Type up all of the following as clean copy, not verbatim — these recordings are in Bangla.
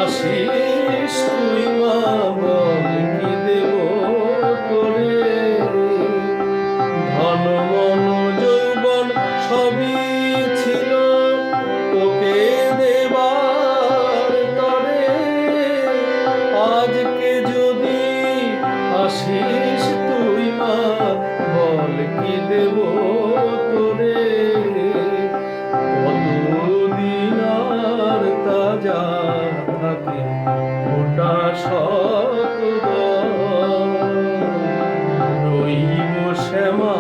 আসিস তুই মা বল কি দেব তোরে, ধন মন যৌবন সবই ছিল তোকে দেবার তরে, আজকে যদি আসিস তুই মা বল কি দেব তোরে, কতদিন আর তাজা থাকে ওটা শত রইব শ্যামা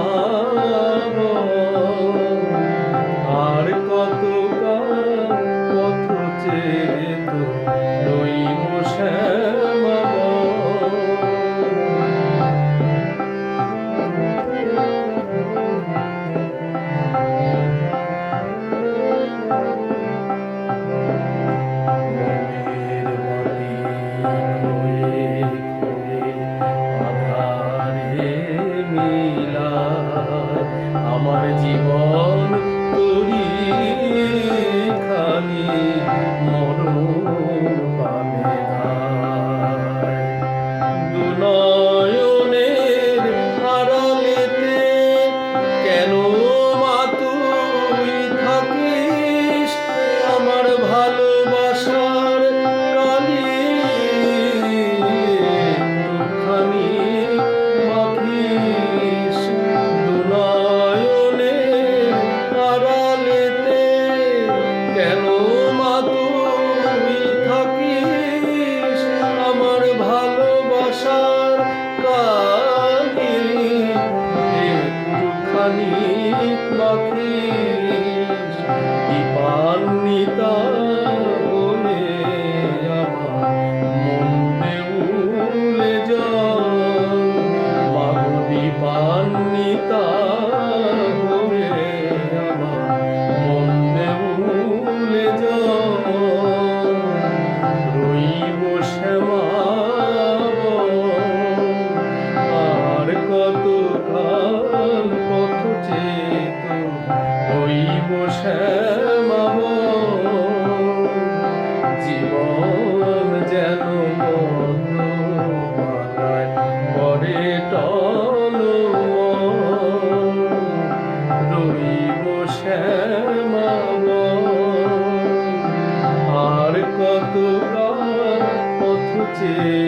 আর কতকাল পথ চেয়ে তো রইব শ্যামা। আমার জীবন তোরি খালি মরণ পাবে দুনয়নের আড়ালেতে কেন মা তুই থাকিস, আমার ভালোবাসার কালি খানি মাখিস, দুনয়নের আড়ালেতে কেন মা তুই থাকিস, আমার ভালোবাসার কালি একটুখানি মাখিস, দীপান্বিতা বলে আমার মন দেউলে যান, মাগো দীপান্বিতা বলে আমার মন দেউলে যান, রইব শ্যামা আর কতকাল পথ চেয়ে তো রইব শ্যামা, জীবন যেন মালায় পরে টলমল, রইব শ্যামা আর কতকাল পথ চেয়ে